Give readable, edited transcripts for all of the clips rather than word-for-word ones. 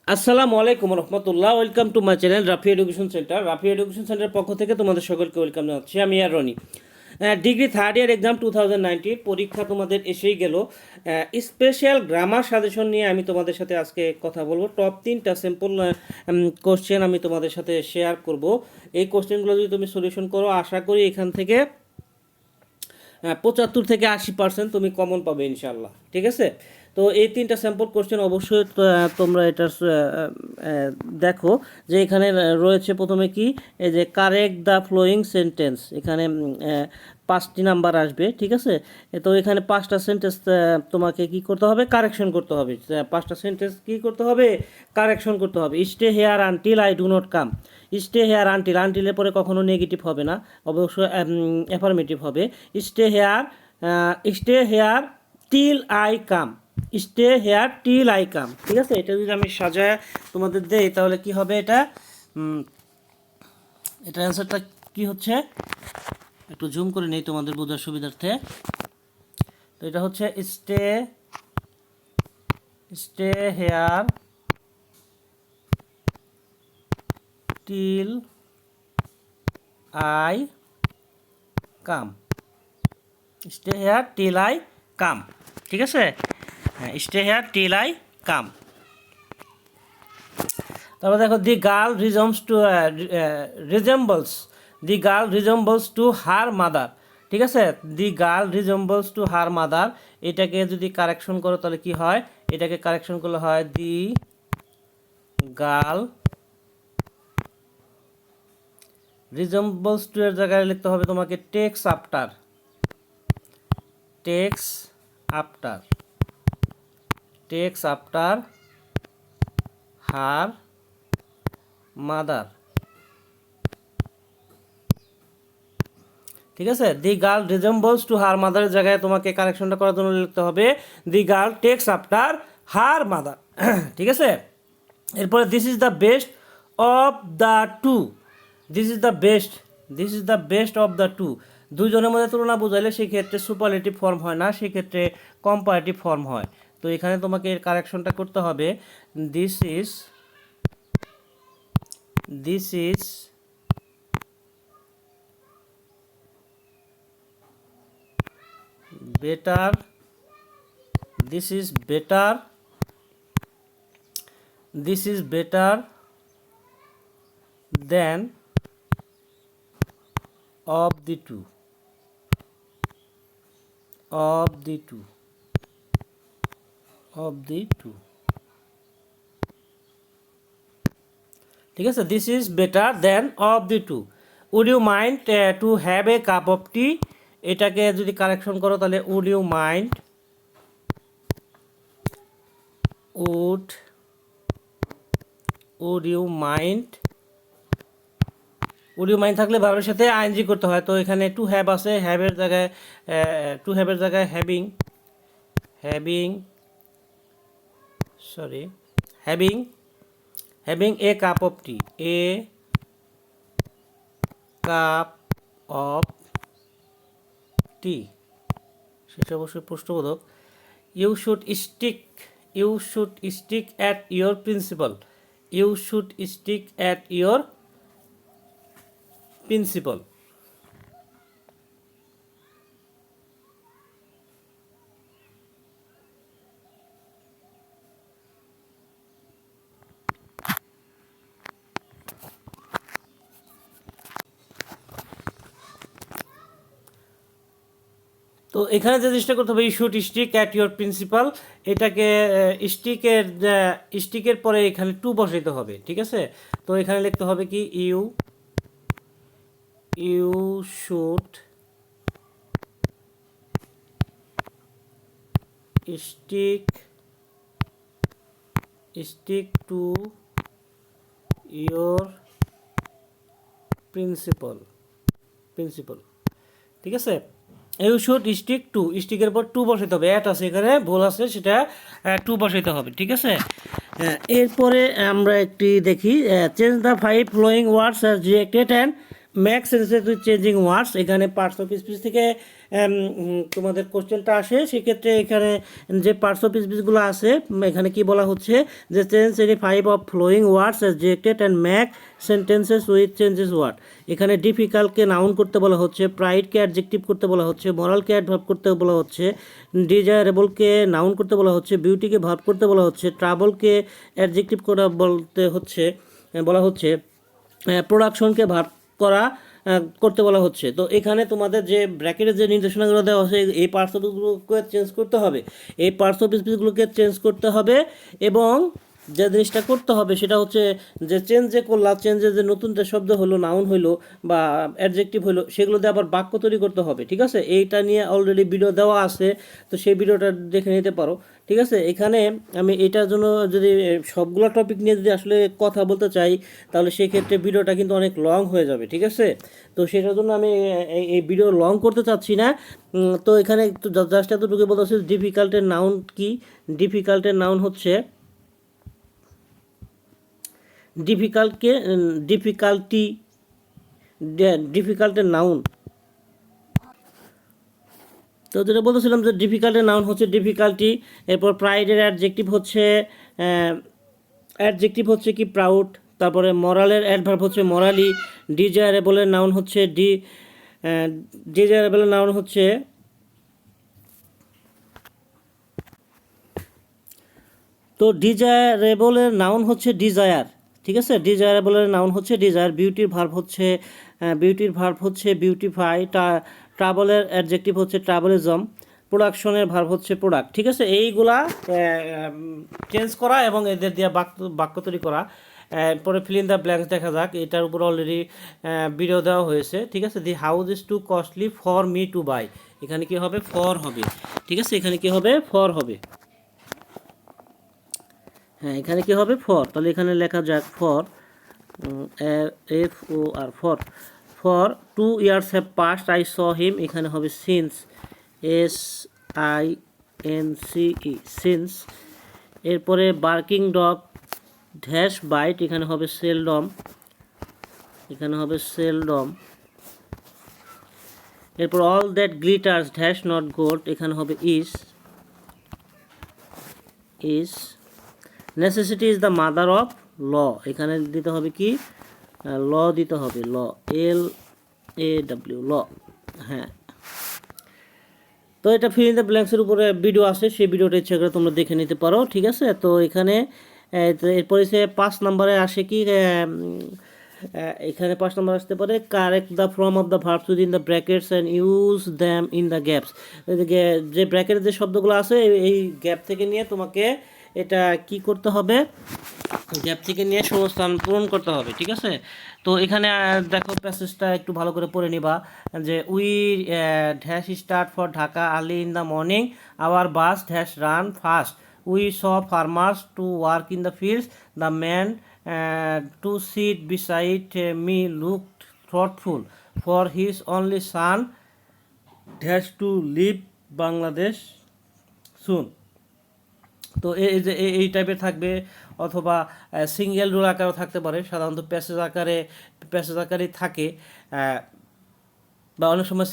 আসসালামু আলাইকুম রহমতুল্লাহ। Welcome to my channel Rafi education centre. Rafi education সেন্টারের পক্ষ থেকে তোমাদের সকলকে ওয়েলকাম জানাচ্ছি। আমি আর Roni. Degree third year exam 2019 পরীক্ষা তোমাদের এসেই গেল। স্পেশাল গ্রামার সাজেশন নিয়ে আমি তোমাদের সাথে আজকে কথা বলবো। টপ 3টা সিম্পল কোশ্চেন আমি তোমাদের সাথে শেয়ার করব। এই কোশ্চেনগুলো যদি তুমি সলিউশন করো, আশা করি এখান থেকে 75 থেকে 80% তুমি কমন পাবে ইনশাল্লাহ। ঠিক আছে, তো এই 3টা স্যাম্পল কোশ্চেন অবশ্যই তোমরা এটা দেখো যে এখানে রয়েছে প্রথমে কি, এই যে কারেক্ট দ্য ফ্লোয়িং সেন্টেন্স, এখানে 5টি নাম্বার আসবে। ঠিক আছে, তো এখানে 5টা সেন্টেন্স তোমাকে কি করতে হবে, কারেকশন করতে হবে। 5টা সেন্টেন্স কি করতে হবে, কারেকশন করতে হবে। Stay here until I do not come. Stay here until, আনটিলের পরে কখনো নেগেটিভ হবে না, অবশ্যই অ্যাফার্মেটিভ হবে। Stay here, stay here till I come. Stay here till I come. ঠিক আছে, এটা যদি আমি সাজায় তোমাদের দেই তাহলে কি হবে, এটার অ্যান্সারটা কি হচ্ছে, একটু জুম করে নেই তোমাদের বোঝার সুবিধার্থে। তো এটা হচ্ছে stay stay here till I come. Stay here till I come. ঠিক আছে, হ্যাঁ, stay here till I come. তারপর দেখো, the girl resembles to her mother. ঠিক আছে, the girl resembles to her mother, এটাকে যদি কারেকশন করো তাহলে কি হয়, এটাকে কারেকশন করলে হয় দি গার্ল রিজেম্বলস টু এর জায়গায় লিখতে হবে তোমাকে takes after, takes after, takes after her mother. ঠিক আছে, the girl resembles to her মাদারের জায়গায় তোমাকে কারেকশনটা করার জন্য লিখতে হবে the girl takes after her mother. ঠিক আছে, এরপরে this is the best of the two. This is the best, this is the best of the two. দুইজনের মধ্যে তুলনা বোঝাইলে সেক্ষেত্রে সুপারলেটিভ ফর্ম হয় না, সেক্ষেত্রে কম্পারেটিভ ফর্ম হয়। তো এখানে তোমাকে এর কারেকশনটা করতে হবে, this is this is better, this is better, this is better then of the two, of the two, of the two। ঠিক আছে, this is better than of the two. Would you mind to have a cup of tea, এটাকে যদি correction করো তাহলে would you mind, would would you mind, would you mind থাকলে ভার্বের সাথে ING করতে হয়। তো এখানে টু হ্যাভ আছে, হ্যাভের জায়গায় টু হ্যাভের জায়গায় having, having sorry having, having a cup of tea, a cup of tea, সেটা অবশ্যই প্রশ্নবোধক। You should stick, you should stick at your principle, you should stick at your principle. তো এখানে যে জিনিসটা করতে হবে, you should stick at your principle, এটাকে স্টিকের পরে এখানে টু বসাইতে হবে। ঠিক আছে, তো এখানে লিখতে হবে কি, you you should stick stick to your principal, principal. ঠিক আছে, ইউ শুড স্টিক টু, স্টিকের পর টু বসাইতে হবে, অ্যাট আছে এখানে ভুল আছে, সেটা টু বসাইতে হবে। ঠিক আছে, এরপরে আমরা একটি দেখি, change the 5 following words as directed and max senses with changing ওয়ার্ডস, এখানে পার্টস অফ স্পিচ থেকে তোমাদের কোশ্চেনটা আসে। সেক্ষেত্রে এখানে যে পার্টস অফ স্পিচগুলো আছে এখানে কি বলা হচ্ছে যে change any five of following words as directed and make sentences with changes word. এখানে ডিফিকাল্টকে নাউন করতে বলা হচ্ছে, প্রাইডকে অ্যাডজেক্টিভ করতে বলা হচ্ছে, মরালকে অ্যাডভার্ব করতে বলা হচ্ছে, ডিজায়ারেবলকে নাউন করতে বলা হচ্ছে, বিউটিকে ভার্ব করতে বলা হচ্ছে, ট্রাভেলকে অ্যাডজেক্টিভ করা বলা হচ্ছে, প্রোডাকশনকে ভার্ব করা করতে বলা হচ্ছে। তো এখানে তোমাদের যে ব্র্যাকেটের যে নির্দেশনাগুলো দেওয়া হচ্ছে এই পার্টস অফ স্পিচগুলোকে চেঞ্জ করতে হবে, এই পার্টস অফ স্পিচগুলোকে চেঞ্জ করতে হবে। এবং যে জিনিসটা করতে হবে সেটা হচ্ছে যে চেঞ্জ যে করলাম, চেঞ্জের যে নতুন যে শব্দ হলো, নাউন হলো বা অ্যাডজেক্টিভ হলো, সেগুলো দিয়ে আবার বাক্য তৈরি করতে হবে। ঠিক আছে, এইটা নিয়ে অলরেডি ভিডিও দেওয়া আছে, তো সেই ভিডিওটা দেখে নিতে পারো। ঠিক আছে, এখানে আমি এটার জন্য যদি সবগুলো টপিক নিয়ে যদি আসলে কথা বলতে চাই তাহলে সেই ক্ষেত্রে ভিডিওটা কিন্তু অনেক লং হয়ে যাবে। ঠিক আছে, তো সেটার জন্য আমি এই ভিডিও লং করতে চাচ্ছি না। তো এখানে একটু জাস্ট এতটুকু বলতে হচ্ছে ডিফিকাল্টের নাউন কি। ডিফিকাল্টের নাউন হচ্ছে ডিফিকাল্টের নাউন। তো যেটা বলতেছিলাম যে ডিফিকাল্টের নাউন হচ্ছে ডিফিকাল্টি। এরপর প্রাইডের অ্যাডজেক্টিভ হচ্ছে কি প্রাউড। তারপরে মরালের অ্যাডভার্ব হচ্ছে মরালি। ডিজায়ারেবলের নাউন হচ্ছে তো ডিজায়ারেবলের নাউন হচ্ছে ডিজায়ার। ঠিক আছে, ডিজায়ারেবলের নাউন হচ্ছে ডিজায়ার। বিউটির ভার্ব হচ্ছে বিউটিফাই। ট্রাভেলের অ্যাডজেক্টিভ হচ্ছে ট্রাভেলিজম। প্রোডাকশনের ভার্ব হচ্ছে প্রোডাক্ট। ঠিক আছে, এইগুলা চেঞ্জ করা এবং এদের দিয়ে বাক্য তৈরি করা। পরে ফিল ইন দ্য ব্ল্যাঙ্কস দেখা যাক, এটার উপর অলরেডি ভিডিও দেওয়া হয়েছে। ঠিক আছে, the house is too costly for me to buy. এখানে কি হবে? ফর হবে। ঠিক আছে, এখানে কি হবে? ফর হবে। হ্যাঁ, এখানে কি হবে? ফর। তাহলে এখানে লেখা যাক for, FOR, for 2 years have passed I saw him। এখানে হবে সিন্স, SINCE, সিন্স। এরপরে বার্কিং ডগ ড্যাশ বাইট, এখানে হবে সেলডম, এরপর all that glitters dash not gold, এখানে হবে is. Necessity is the mother of law, এখানে দিতে হবে কি? ল দিতে হবে, LAW, ল। হ্যাঁ, তো এটা ফিল ইন দ্য ব্ল্যাঙ্কসের উপরে ভিডিও আছে, সেই ভিডিওটা ইচ্ছা করে তোমরা দেখে নিতে পারো। ঠিক আছে, তো এখানে এরপরে সে 5 নম্বরে আসে কি? এখানে 5 নম্বর আসতে পারে correct the form of the verbs within the brackets and use them in the gaps. যে ব্র্যাকেটের যে শব্দগুলো আছে এই গ্যাপ থেকে নিয়ে তোমাকে এটা কি করতে হবে? গ্যাপ থেকে নিয়ে শূন্যস্থান পূরণ করতে হবে। ঠিক আছে, তো এখানে দেখো প্যাসেজটা একটু ভালো করে পড়ে নিবা যে we dash start for Dhaka early in the morning, our bus dash run fast, we saw farmers to work in the fields, the man to sit beside me look thoughtful, for his only son dash to leave Bangladesh soon. তো এই যে এই টাইপের থাকবে, অথবা single rule আকারেও থাকতে পারে। সাধারণত প্যাসেজ আকারে থাকে, বা অনেক সময়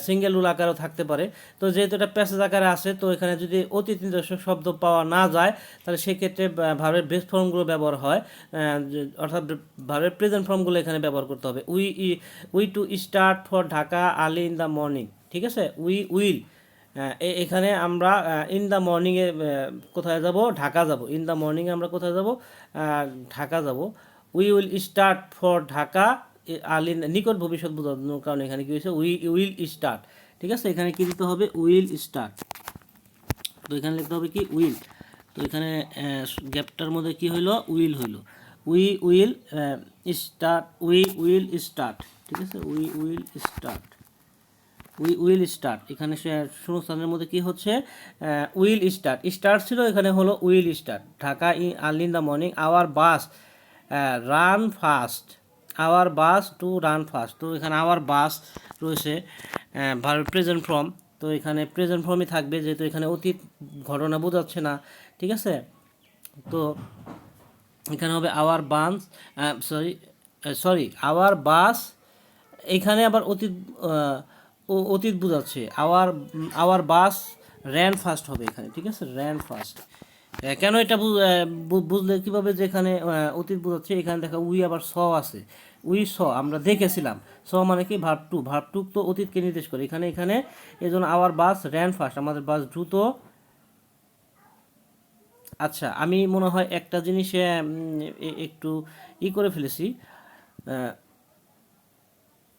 সিঙ্গেল রুল আকারেও থাকতে পারে। তো যেহেতু এটা প্যাসেজ আকারে আসে, তো এখানে যদি অতীত নির্দেশক শব্দ পাওয়া না যায় তাহলে সেক্ষেত্রে ভার্বের বেস ফর্মগুলো ব্যবহার হয়, অর্থাৎ ভার্বের প্রেজেন্ট ফর্মগুলো এখানে ব্যবহার করতে হবে। We to start for Dhaka early in the morning. ঠিক আছে, উইল, এখানে আমরা ইন দ্য মর্নিংয়ে কোথায় যাব? ঢাকা যাব। ইন দ্য মর্নিংয়ে আমরা কোথায় যাব? ঢাকা যাব। We will start for Dhaka early, নিকট ভবিষ্যৎ বোঝানোর কারণে এখানে কি হয়েছে? Will start. ঠিক আছে, এখানে কি দিতে হবে? Will start. তো এখানে লিখতে হবে কি? উইল। তো এখানে গ্যাপটার মধ্যে কি হইলো? উইল হইলো। We will start. ঠিক আছে, উইল স্টার্ট। এখানে শূন্যস্থানের মধ্যে কি হচ্ছে? উইল স্টার্ট ছিল, এখানে হলো will start. Dhaka early in the morning, our bus run fast, our bus to run fast. তো এখানে আওয়ার বাস রয়েছে ভার্ব প্রেজেন্ট ফর্ম, তো এখানে প্রেজেন্ট ফর্মই থাকবে যেহেতু এখানে অতীত ঘটনা বোঝাচ্ছে না। ঠিক আছে, তো এখানে হবে আওয়ার বাস এখানে আবার অতীত অতীত বোঝাচ্ছে, আওয়ার বাস র্যান ফাস্ট হবে এখানে, ঠিক আছে, র্যান ফাস্ট। কেন এটা বুঝলে কীভাবে, যে এখানে অতীত বোঝাচ্ছে, এখানে দেখা উই আবার স আছে, উই স আমরা দেখেছিলাম, স মানে কি ভার্ব টু তো অতীতকে নির্দেশ করে, এখানে এখানে এই জন্য আওয়ার বাস র্যান ফাস্ট, আমাদের বাস দ্রুত। আচ্ছা, আমি মনে হয় একটা জিনিস একটু করে ফেলেছি।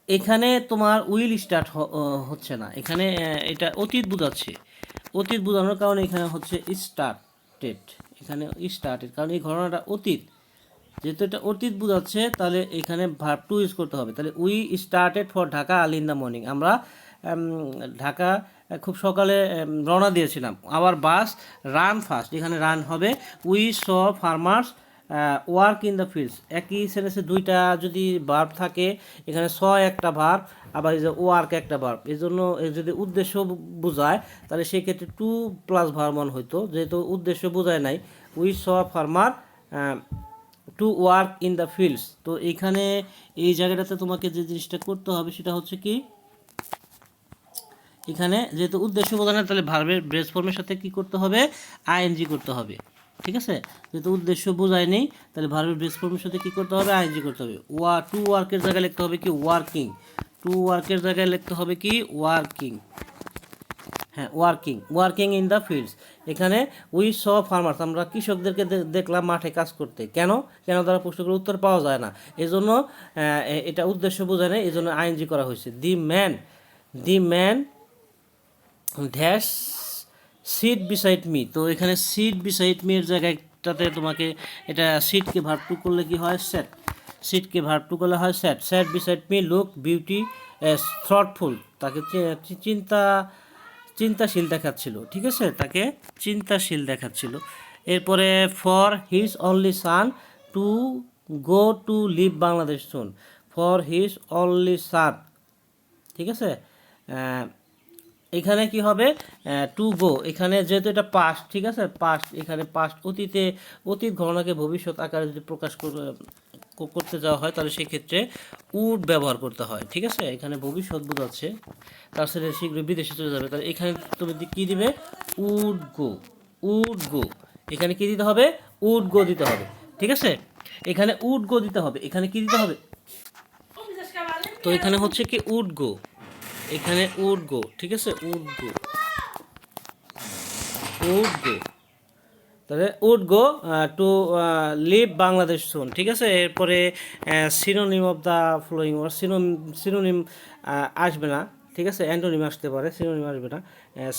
এখানে তোমার উইল স্টার্ট হচ্ছে না, এখানে এটা অতীত বোঝাচ্ছে, অতীত বোঝানোর কারণে এখানে হচ্ছে স্টার্টেড, এখানে স্টার্টেড, কারণ এই ঘটনাটা অতীত, যেহেতু এটা অতীত বোঝাচ্ছে তাহলে এখানে ভার্ব টু ইউজ করতে হবে। তাহলে we started for Dhaka early in the morning, আমরা ঢাকা খুব সকালে রওনা দিয়েছিলাম। আবার বাস রান ফাস্ট, এখানে রান হবে। We saw farmers work in the fields, একই সেন্টেন্সে দুইটা যদি ভার্ব থাকে, এখানে স একটা ভার্ব, আবার এই যে ওয়ার্ক একটা ভার্ব, এই জন্য যদি উদ্দেশ্য বোঝায় তাহলে সেই ক্ষেত্রে টু প্লাস ভার্ব ওয়ান হইতো, যেহেতু উদ্দেশ্য বোঝায় নাই। We saw farmer two work in the fields, তো এইখানে এই জায়গাটাতে তোমাকে যে জিনিসটা করতে হবে সেটা হচ্ছে কি, এখানে যেহেতু উদ্দেশ্য বোঝানো, তাহলে ভার্বের বেস ফর্মের সাথে কি করতে হবে, আইএনজি করতে হবে, ঠিক আছে। যেহেতু উদ্দেশ্য বোঝায় নেই, তাহলে ভার্বের বেস ফর্মের সাথে কি করতে হবে, আইএনজি করতে হবে। টু ওয়ার্কের জায়গায় লিখতে হবে কি, ওয়ার্কিং, টু ওয়ার্কের জায়গায় লিখতে হবে কি, ওয়ার্কিং, হ্যাঁ working, working in the fields. এখানে উই স ফার্মার্স, আমরা কৃষকদেরকে দেখলাম মাঠে কাজ করতে, কেন কেন দ্বারা প্রশ্নগুলোর উত্তর পাওয়া যায় না, এই জন্য এটা উদ্দেশ্য বোঝায় না, এই জন্য আইএনজি করা হয়েছে। The man dash seat beside me, তো এখানে সিট বিসাইড মি এর জায়গাটাতে তোমাকে এটা সিটকে ভার্ব টু করলে কি হয়, সেট, সিটকে ভার্ব টু করলে হয় set. Set beside me look beauty thoughtful, তাকে চিন্তাশীল দেখাচ্ছিল, ঠিক আছে, তাকে চিন্তাশীল দেখাচ্ছিল। এরপরে for his only son to go to leave Bangladesh soon, for his only son, ঠিক আছে। এখানে কি হবে, টু গো, এখানে যেহেতু এটা পাস্ট, ঠিক আছে, পাস্ট, এখানে পাস্ট, অতীত ঘটনাকে ভবিষ্যৎ আকারে যদি প্রকাশ করতে যাওয়া হয় তাহলে সেই ক্ষেত্রে উড ব্যবহার করতে হয়, ঠিক আছে। এখানে ভবিষ্যৎ বোঝাচ্ছে, তার সাথে শীঘ্রই বিদেশে চলে যাবে, তাহলে এখানে তুমি কি দিবে, উড গো, উড গো, এখানে কি দিতে হবে, উড গো দিতে হবে, ঠিক আছে। এখানে উড গো দিতে হবে, এখানে কি দিতে হবে, তো এখানে হচ্ছে কি উড গো, এখানে উড গো, ঠিক আছে, উড গো, উড গো, তাহলে would go to leave Bangladesh soon, ঠিক আছে। এরপরে synonym of the following, synonym আসবে না, ঠিক আছে, অ্যান্টোনিম আসতে পারে, সিনোনিম আসবে না।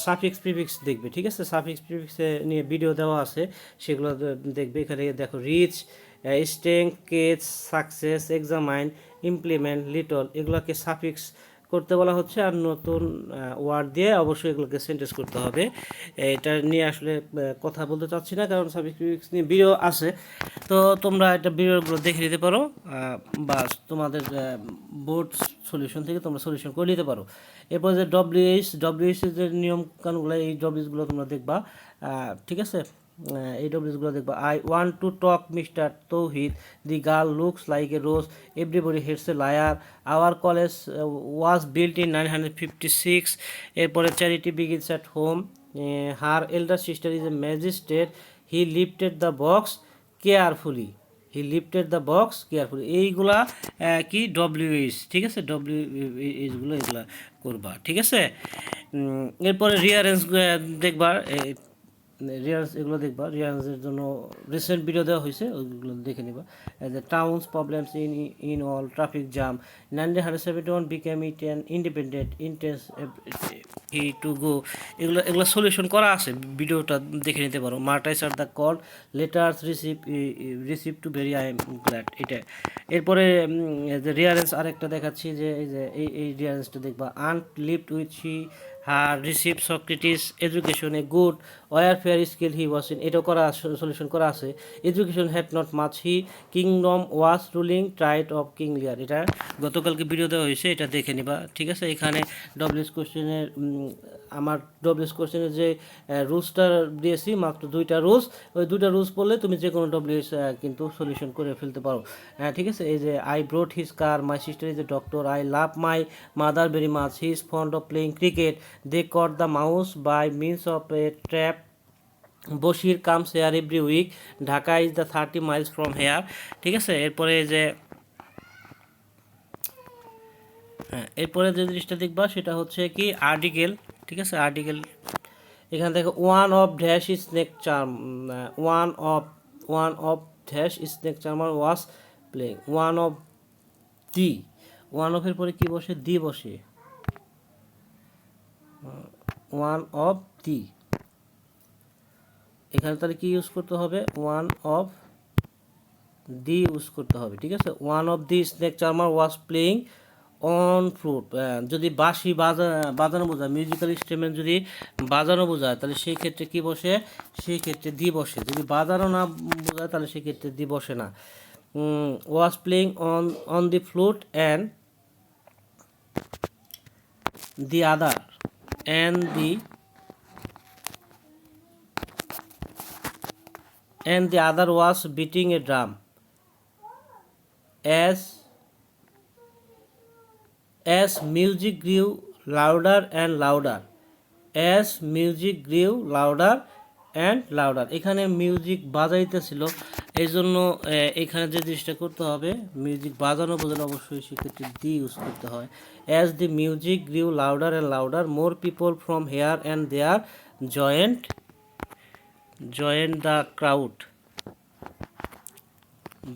সাফিক্স প্রিফিক্স দেখবে, ঠিক আছে, সাফিক্স প্রিফিক্সে নিয়ে ভিডিও দেওয়া আছে, সেগুলো দেখবে। এখানে দেখো reach, strength, case, success, examine, implement, little, এগুলোকে সাফিক্স করতে বলা হচ্ছে, আর নতুন ওয়ার্ড দিয়ে অবশ্যই এগুলোকে সেন্টেন্স করতে হবে। এটা নিয়ে আসলে কথা বলতে চাচ্ছি না, কারণ সাফিক্স নিয়ে ভিডিও আছে, তো তোমরা এটা ভিডিওগুলো দেখে নিতে পারো, বা তোমাদের বোর্ড সলিউশন থেকে তোমরা সলিউশন করে নিতে পারো। এরপর যে ডব্লিউএইচ এর যে নিয়ম কানুনগুলো, এই ডব্লিউএইচগুলো তোমরা দেখবা, ঠিক আছে, এই ডব্লিউএইচগুলো দেখবা। I want to talk mister Touhid, the girl looks like a rose, everybody hates a liar, our college was built in 956, এরপরে charity begins at home, her elder sister is a magistrate, he lifted the box carefully, he lifted the box carefully, এইগুলা কি WH, ঠিক আছে, ডব্লিউএইচগুলো এগুলা করবা, ঠিক আছে। এরপরে রিয়ারেন্স দেখবা, রিয়ারেন্স এগুলো দেখবা, রিয়ারেন্সের জন্য রিসেন্ট ভিডিও দেওয়া হয়েছে, ওইগুলো দেখে নিবা। The towns problems in all traffic jam, 1971 became it an independent intense he to go, এগুলো সলিউশন করা আছে, ভিডিওটা দেখে নিতে পারো। মার্টাইস are the call, letters receive to very I am glad, এটা। এরপরে যে রিয়ারেন্স আরেকটা দেখাচ্ছি, যে এই রিয়ারেন্সটা দেখবা। Aunt lived with he her receive Socrates education a good war fair skill he was in, এটাও করা সলিউশন করা আছে। Education had not much, he kingdom was ruling trait of king Lear, এটা গতকালকে ভিডিও দেওয়া হয়েছে, এটা দেখে নিবা, ঠিক আছে। এখানে ডব্লিউএস কোশ্চেনের আমার ডব্লিউএস কোশ্চেনের যে রুলসটা দিয়েছি, মাত্র 2টা রুলস, ওই 2টা রুলস পড়লে তুমি যে কোনো ডব্লিউএস কিন্তু সলিউশন করে ফেলতে পারো। ঠিক আছে, এই যে I brought his car, my sister is a doctor, I love my mother very much, he is fond of playing cricket, they caught the mouse by means of a trap, Bashir comes here every week, Dhaka is the 30 miles from here. ঠিক আছে, এরপরে যে এরপরে যে জিনিসটা দেখবা সেটা হচ্ছে কি আর্টিকেল। ঠিক আছে, আর্টিকেল এখান থেকে one of dash snake charm, one of dash snake charmer was playing, one of the, one অফের পরে কি বসে, দি বসে, ওয়ান অফ দি, এখানে তাহলে কি ইউজ করতে হবে, ওয়ান অফ দি ইউজ করতে হবে। ঠিক আছে, one of the snake charmer was playing on flute, যদি বাঁশি বাজানো বোঝায়, মিউজিক্যাল ইনস্ট্রুমেন্ট যদি বাজানো বোঝায় তাহলে সেই ক্ষেত্রে কি বসে, সেই ক্ষেত্রে দি বসে। যদি বাজানো না বোঝায় তাহলে সেই ক্ষেত্রে দি বসে না। ওয়াজ playing on the flute and the other and the other was beating a drum as music grew louder and louder, as music grew louder and louder, এখানে মিউজিক বাজাইতেছিল, এই জন্য এখানে যে জিনিসটা করতে হবে, মিউজিক বাজানো বোঝানো অবশ্যই সেক্ষেত্রে দি ইউজ করতে হয়। as the music grew louder and louder, more people from here and there joined the crowd,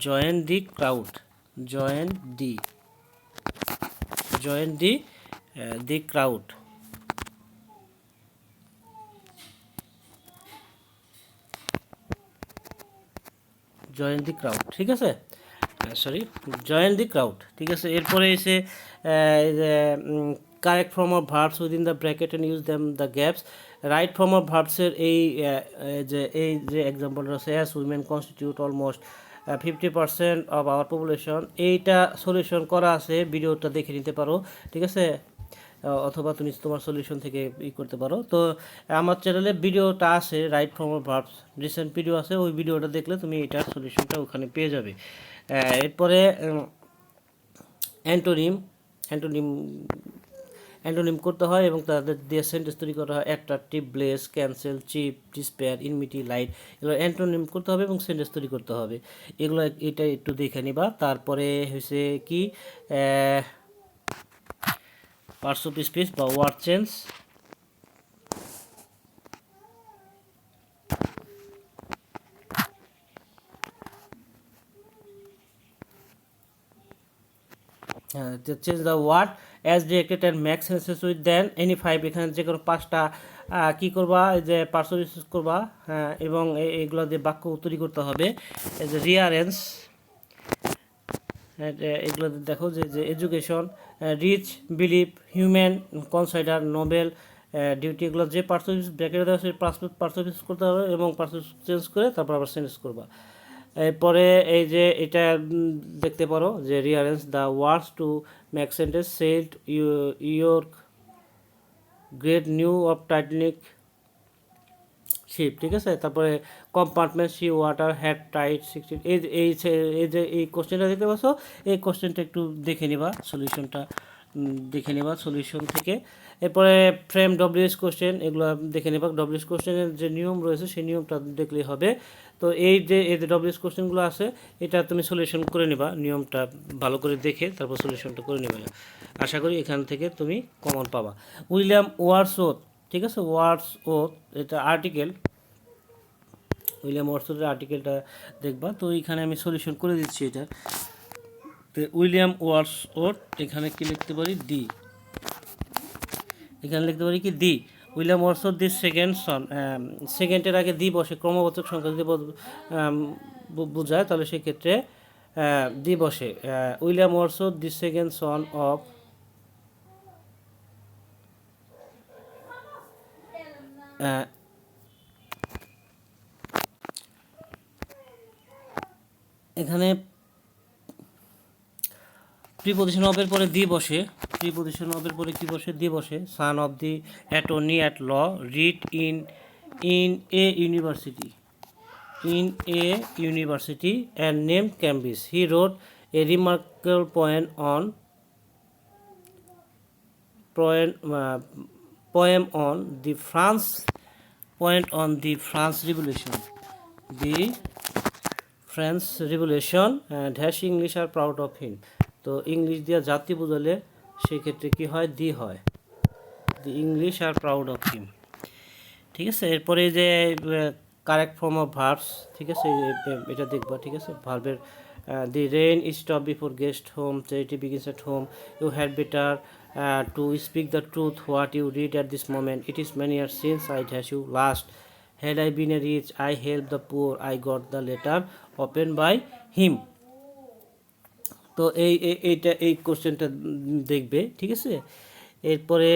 join the crowd, join the crowd, join the crowd। ঠিক আছে, সরি, join the crowd। ঠিক আছে, এরপরে এসে correct form of verbs within the bracket and use them the gaps, right form of ভার্বসের এই যে এক্সাম্পলটা আছে, as women constitute almost 50% of our population, এইটা সলিউশন করা আছে, ভিডিওটা দেখে নিতে পারো। ঠিক আছে, অথবা তুমি তোমার সলিউশন থেকে করতে পারো। তো আমার চ্যানেলে ভিডিওটা আছে, right form of verbs recent video আছে, ওই ভিডিওটা দেখলে তুমি এটার সলিউশনটা ওখানে পেয়ে যাবে। এরপরে অ্যান্টোনিম করতে হয় এবং তাদের দিয়ে সেন্টেন্স তৈরি করা হয়, attractive, bless, cancel, cheap, despair, enmity, light, এগুলো অ্যান্টোনিম করতে হবে এবং সেন্টেন্স তৈরি করতে হবে। এগুলো এটা একটু দেখে নিবা। তারপরে হচ্ছে কি পার্টস অফ স্পিচ বা word change, change the word as directed and make senses with then any 5, এখানে যে কোনো 5টা কী করবা, যে পার্টস অফ স্পিচ করবা, এবং এগুলো দিয়ে বাক্য তৈরি করতে হবে। এই যে রিয়ারেন্স, এগুলো দেখো যে education, reach, believe, human, consider, noble, duty, এগুলো যে পার্টস অফ স্পিচ ব্র্যাকেটে দেওয়া সেই পার্টস অফ স্পিচ করতে হবে এবং পার্টস অফ চেঞ্জ করে তারপর আবার সেন্টেন্স করবা। এরপরে এই যে এটা দেখতে পারো যে rearrange the words to make sentence, sailed your great new of Titanic ship. ঠিক আছে, তারপরে compartment, sea water had tight 16, এই যে এই কোশ্চেনটা দেখতে পাচ্ছ, এই কোশ্চেনটা একটু দেখে নিবা, সলিউশনটা দেখে নেবা সলিউশন থেকে। এরপরে ফ্রেম ডব্লিউএস কোশ্চেন, এগুলো দেখে নেবা, ডব্লিউএস কোশ্চেনের যে নিয়ম রয়েছে সেই নিয়মটা দেখলেই হবে। তো এই যে ডব্লিউএস কোশ্চেনগুলো আছে এটা তুমি সলিউশন করে নেবা, নিয়মটা ভালো করে দেখে তারপর সলিউশনটা করে নেবে। আশা করি এখান থেকে তুমি কমন পাবা। উইলিয়াম ওয়ার্ডসওয়ার্থ, ঠিক আছে, ওয়ার্ডসওয়ার্থ এটা আর্টিকেল, উইলিয়াম ওয়ার্ডসওয়ার্থের আর্টিকেলটা দেখবা। তো এখানে আমি সলিউশন করে দিচ্ছি এটা। তো উইলিয়াম ওয়ার্ডসওয়ার্থ, এখানে কি লিখতে পারি, ডি, এখানে লিখতে পারি কি দি। উইলিয়াম ওয়ার্ডসওয়ার্থ দি সেকেন্ড সন, সেকেন্ডের আগে দি বসে, ক্রমবাচক সংখ্যা যদি বোঝায় তাহলে সেক্ষেত্রে দি বসে। William Wordsworth the second son of, এখানে প্রিপোজিশন অফের পরে দি বসে, প্রিপোজিশন অফ এর পরে কি বসে? দি বসে। Son of the attorney at law read in a university and named Cambridge. He wrote a remarkable poem on the France Revolution. The French Revolution, dash English are proud of him. তো English দিয়া জাতি বোঝালে সেক্ষেত্রে কি হয়? দি হয়। The English are proud of him. ঠিক আছে, এরপরে যে কারেক্ট ফর্ম অফ ভার্বস, ঠিক আছে, এটা দেখবা। ঠিক আছে, ভার্বের the rain stop before guest home, charity begins at home, you had better to speak the truth what you read at this moment, it is many years since I has you last, had I been a rich I help the poor, I got the letter open by him. তো এই কোশ্চেনটা দেখবে। ঠিক আছে, এরপরে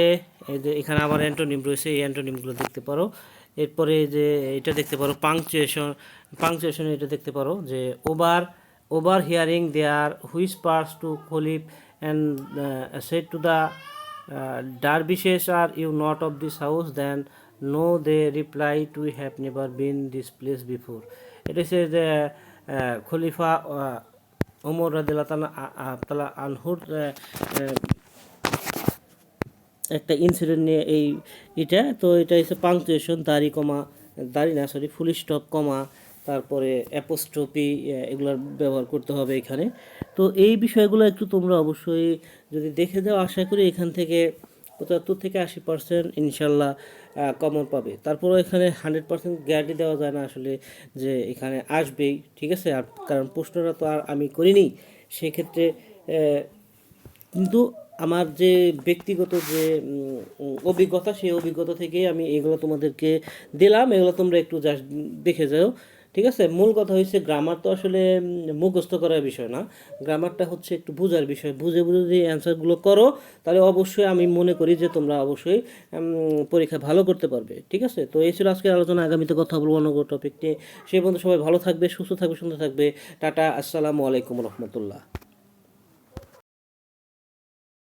এই যে এখানে আবার অ্যান্টোনিম রয়েছে, এই অ্যান্টোনিমগুলো দেখতে পারো। এরপরে যে এটা দেখতে পারো পাংচুয়েশন এটা দেখতে পারো যে overhearing their whispers to Khalif and said to the dervishes are you not of this house, then no they replied we have never been this place before. এটা হচ্ছে যে খলিফা ওমর রাদিয়াল্লাহু তাআলা আনহুর একটা ইনসিডেন্ট নিয়ে এটা তো এটা হচ্ছে পাংচুয়েশন, ফুল স্টপ, কমা, তারপরে অ্যাপোস্ট্রফি, এগুলোর ব্যবহার করতে হবে এখানে। তো এই বিষয়গুলো একটু তোমরা অবশ্যই যদি দেখে যাও, আশা করি এখান থেকে 75 থেকে 80% ইনশাল্লাহ কমন পাবে। তারপরে এখানে 100% গ্যারান্টি দেওয়া যায় না আসলে যে এখানে আসবেই। ঠিক আছে, আর কারণ প্রশ্নটা তো আর আমি করিনি, সেক্ষেত্রে কিন্তু আমার যে ব্যক্তিগত যে অভিজ্ঞতা, সেই অভিজ্ঞতা থেকেই আমি এগুলো তোমাদেরকে দিলাম। এগুলো তোমরা একটু জাস্ট দেখে যাও। ঠিক আছে, মূল কথা হচ্ছে গ্রামার তো আসলে মুখস্থ করার বিষয় না, গ্রামারটা হচ্ছে একটু বোঝার বিষয়। বুঝে যদি অ্যান্সারগুলো করো, তাহলে অবশ্যই আমি মনে করি যে তোমরা অবশ্যই পরীক্ষা ভালো করতে পারবে। ঠিক আছে, তো এই ছিল আজকের আলোচনা। আগামীতে কথা বলবো অন্য টপিক নিয়ে। সেই পর্যন্ত সবাই ভালো থাকবে, সুস্থ থাকবে, সুন্দর থাকবে। টাটা, আসসালামু আলাইকুম রহমতুল্লাহ।